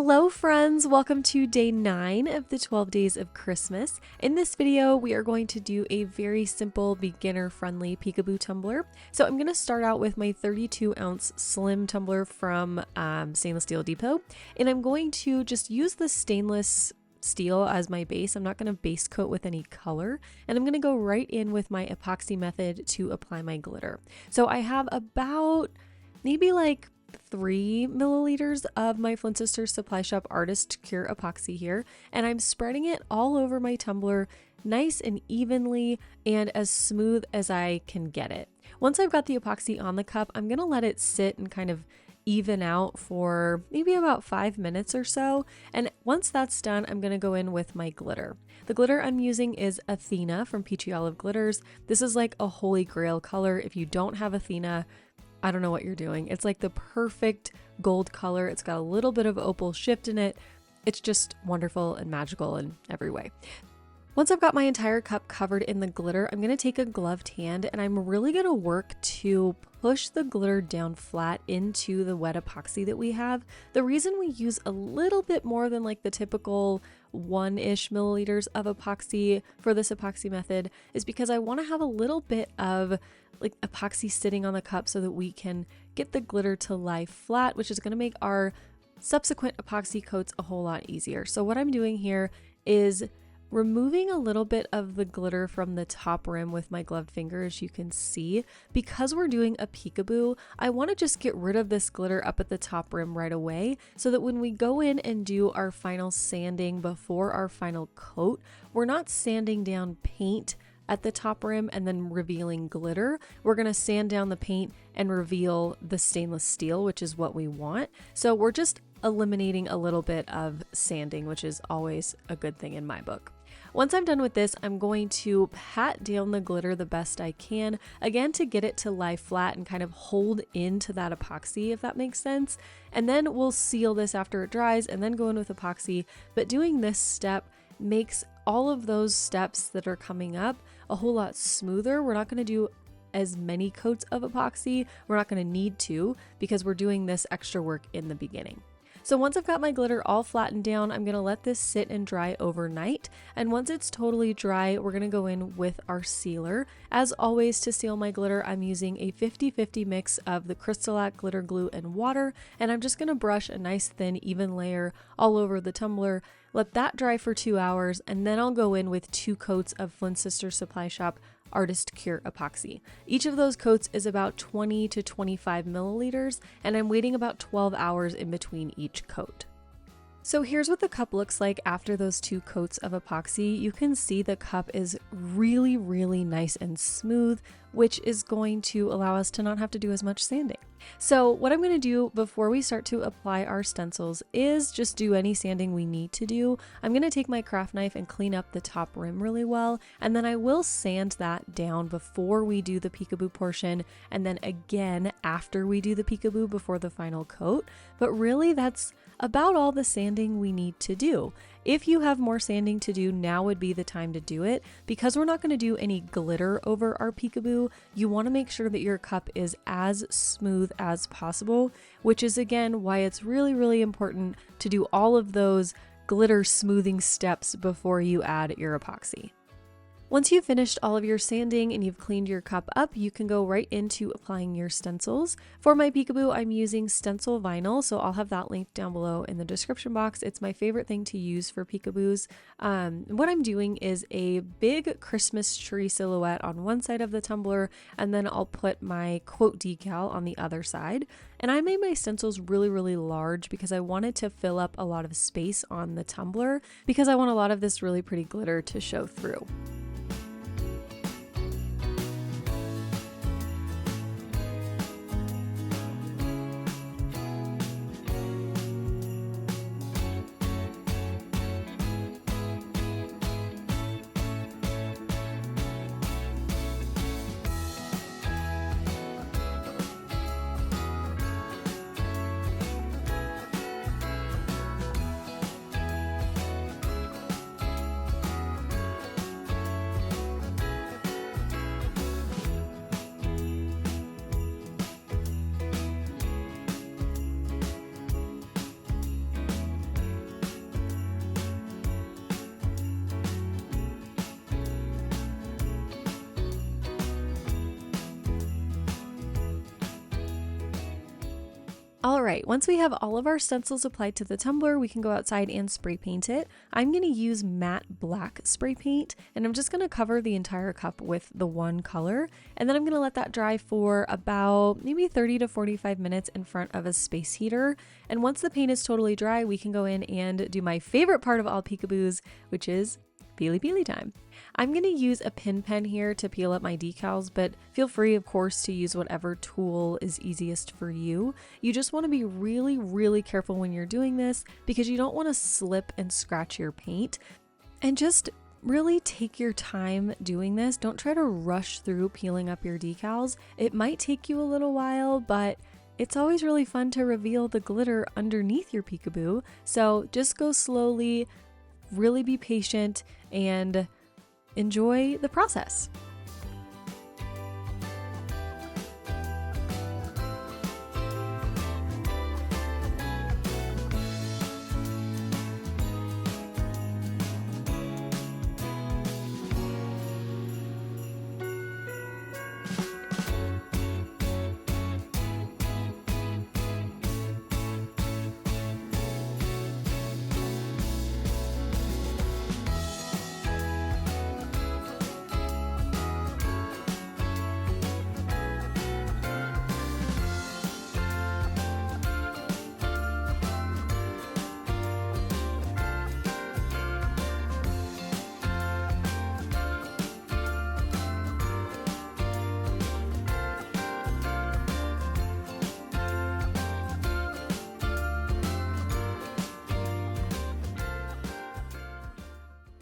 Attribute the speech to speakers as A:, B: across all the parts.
A: Hello friends, welcome to day 9 of the 12 days of Christmas. In this video, we are going to do a very simple beginner-friendly peekaboo tumbler. So I'm going to start out with my 32-ounce slim tumbler from Stainless Steel Depot, and I'm going to just use the stainless steel as my base. I'm not going to base coat with any color, and I'm going to go right in with my epoxy method to apply my glitter. So I have about maybe like 3 milliliters of my Flynn Sisters Supply Shop Artist Cure epoxy here, and I'm spreading it all over my tumbler nice and evenly and as smooth as I can get it. Once I've got the epoxy on the cup, I'm going to let it sit and kind of even out for maybe about 5 minutes or so, and once that's done, I'm going to go in with my glitter. The glitter I'm using is Athena from Peachy Olive Glitters. This is like a holy grail color. If you don't have Athena, I don't know what you're doing. It's like the perfect gold color. It's got a little bit of opal shift in it. It's just wonderful and magical in every way. Once I've got my entire cup covered in the glitter, I'm going to take a gloved hand and I'm really going to work to push the glitter down flat into the wet epoxy that we have. The reason we use a little bit more than like the typical 1-ish milliliters of epoxy for this epoxy method is because I want to have a little bit of like epoxy sitting on the cup so that we can get the glitter to lie flat, which is going to make our subsequent epoxy coats a whole lot easier. So what I'm doing here is removing a little bit of the glitter from the top rim with my gloved finger, as you can see. Because we're doing a peekaboo, I want to just get rid of this glitter up at the top rim right away so that when we go in and do our final sanding before our final coat, we're not sanding down paint at the top rim and then revealing glitter. We're going to sand down the paint and reveal the stainless steel, which is what we want. So we're just eliminating a little bit of sanding, which is always a good thing in my book. Once I'm done with this, I'm going to pat down the glitter the best I can, again to get it to lie flat and kind of hold into that epoxy, if that makes sense. And then we'll seal this after it dries and then go in with epoxy. But doing this step makes all of those steps that are coming up a whole lot smoother. We're not going to do as many coats of epoxy. We're not going to need to because we're doing this extra work in the beginning. So once I've got my glitter all flattened down, I'm going to let this sit and dry overnight. And once it's totally dry, we're going to go in with our sealer. As always, to seal my glitter, I'm using a 50-50 mix of the CRYSTALAC glitter glue and water. And I'm just going to brush a nice thin, even layer all over the tumbler. Let that dry for 2 hours, and then I'll go in with 2 coats of Flynn Sisters Supply Shop Artist Cure epoxy. Each of those coats is about 20 to 25 milliliters, and I'm waiting about 12 hours in between each coat. So here's what the cup looks like after those 2 coats of epoxy. You can see the cup is really, really nice and smooth, which is going to allow us to not have to do as much sanding. So what I'm going to do before we start to apply our stencils is just do any sanding we need to do. I'm going to take my craft knife and clean up the top rim really well, and then I will sand that down before we do the peekaboo portion, and then again after we do the peekaboo before the final coat. But really that's about all the sanding we need to do. If you have more sanding to do, now would be the time to do it. Because we're not going to do any glitter over our peekaboo, you want to make sure that your cup is as smooth as possible, which is again why it's really, really important to do all of those glitter smoothing steps before you add your epoxy. Once you've finished all of your sanding and you've cleaned your cup up, you can go right into applying your stencils. For my peekaboo, I'm using Stencil vinyl, so I'll have that linked down below in the description box. It's my favorite thing to use for peekaboos. What I'm doing is a big Christmas tree silhouette on one side of the tumbler, and then I'll put my quote decal on the other side. And I made my stencils really, really large because I wanted to fill up a lot of space on the tumbler because I want a lot of this really pretty glitter to show through. All right, once we have all of our stencils applied to the tumbler, we can go outside and spray paint it. I'm going to use matte black spray paint, and I'm just going to cover the entire cup with the one color, and then I'm going to let that dry for about maybe 30 to 45 minutes in front of a space heater. And once the paint is totally dry, we can go in and do my favorite part of all peekaboos, which is peely time. I'm going to use a pin pen here to peel up my decals, but feel free, of course, to use whatever tool is easiest for you. You just want to be really careful when you're doing this because you don't want to slip and scratch your paint. And just really take your time doing this. Don't try to rush through peeling up your decals. It might take you a little while, but it's always really fun to reveal the glitter underneath your peekaboo. So just go slowly, really be patient, and enjoy the process.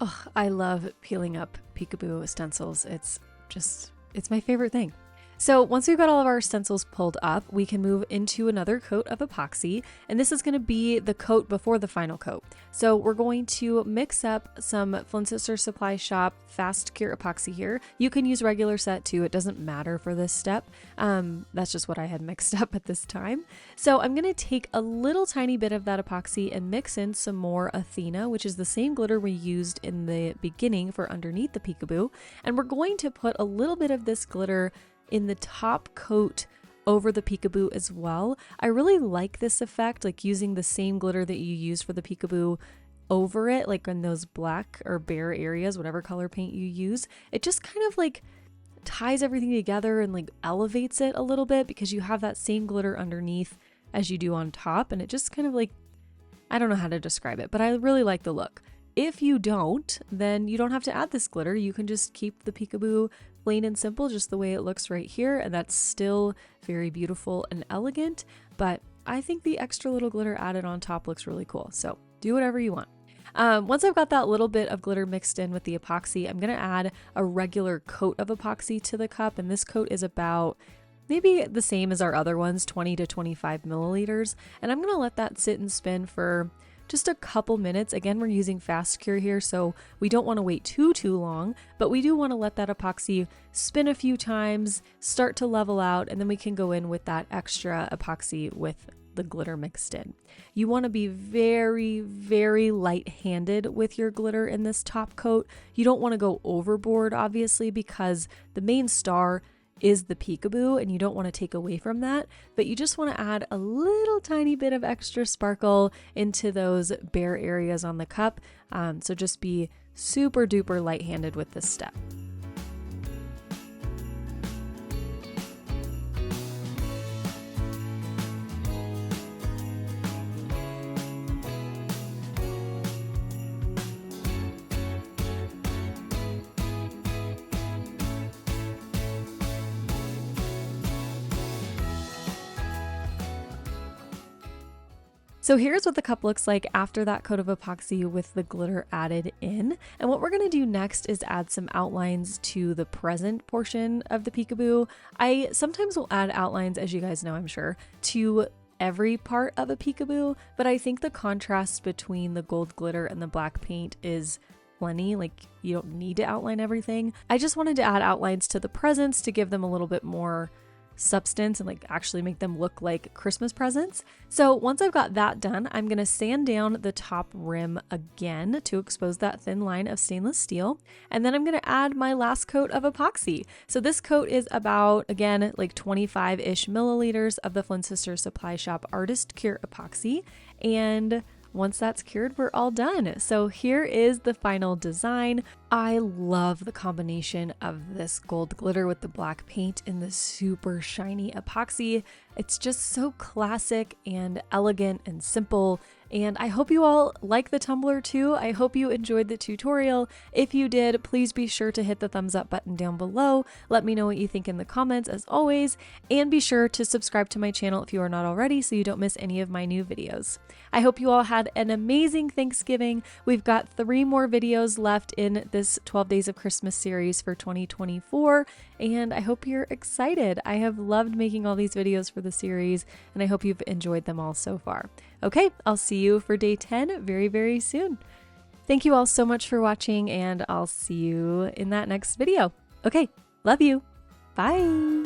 A: Oh, I love peeling up peekaboo stencils. It's my favorite thing. So once we've got all of our stencils pulled up, we can move into another coat of epoxy, and this is going to be the coat before the final coat. So we're going to mix up some Flynn Sister Supply Shop Fast Cure epoxy here. You can use regular set too, it doesn't matter for this step. That's just what I had mixed up at this time. So I'm going to take a little tiny bit of that epoxy and mix in some more Athena, which is the same glitter we used in the beginning for underneath the peekaboo, and we're going to put a little bit of this glitter in the top coat over the peekaboo as well. I really like this effect, like using the same glitter that you use for the peekaboo over it, like in those black or bare areas, whatever color paint you use. It just kind of like ties everything together and like elevates it a little bit because you have that same glitter underneath as you do on top, and it just kind of like, I don't know how to describe it, but I really like the look. If you don't, then you don't have to add this glitter. You can just keep the peekaboo plain and simple, just the way it looks right here, and that's still very beautiful and elegant, but I think the extra little glitter added on top looks really cool, so do whatever you want. Once I've got that little bit of glitter mixed in with the epoxy, I'm going to add a regular coat of epoxy to the cup, and this coat is about maybe the same as our other ones, 20 to 25 milliliters, and I'm going to let that sit and spin for just a couple minutes. Again, we're using fast cure here, so we don't want to wait too long, but we do want to let that epoxy spin a few times, start to level out, and then we can go in with that extra epoxy with the glitter mixed in. You want to be very light-handed with your glitter in this top coat. You don't want to go overboard, obviously, because the main star is the peekaboo and you don't want to take away from that, but you just want to add a little tiny bit of extra sparkle into those bare areas on the cup. So just be super duper light-handed with this step. So here's what the cup looks like after that coat of epoxy with the glitter added in. And what we're going to do next is add some outlines to the present portion of the peekaboo. I sometimes will add outlines, as you guys know, I'm sure, to every part of a peekaboo, but I think the contrast between the gold glitter and the black paint is plenty. Like, you don't need to outline everything. I just wanted to add outlines to the presents to give them a little bit more substance and like actually make them look like Christmas presents. So once I've got that done, I'm going to sand down the top rim again to expose that thin line of stainless steel. And then I'm going to add my last coat of epoxy. So this coat is about, again, like 25-ish milliliters of the Flynn Sisters Supply Shop Artist Cure epoxy. And once that's cured, we're all done. So here is the final design. I love the combination of this gold glitter with the black paint and the super shiny epoxy. It's just so classic and elegant and simple. And I hope you all like the tumbler too. I hope you enjoyed the tutorial. If you did, please be sure to hit the thumbs up button down below. Let me know what you think in the comments as always. And be sure to subscribe to my channel if you are not already so you don't miss any of my new videos. I hope you all had an amazing Thanksgiving. We've got 3 more videos left in this 12 Days of Christmas series for 2024. And I hope you're excited. I have loved making all these videos for the series and I hope you've enjoyed them all so far. Okay, I'll see you for day 10 very, very soon. Thank you all so much for watching and I'll see you in that next video. Okay, love you. Bye.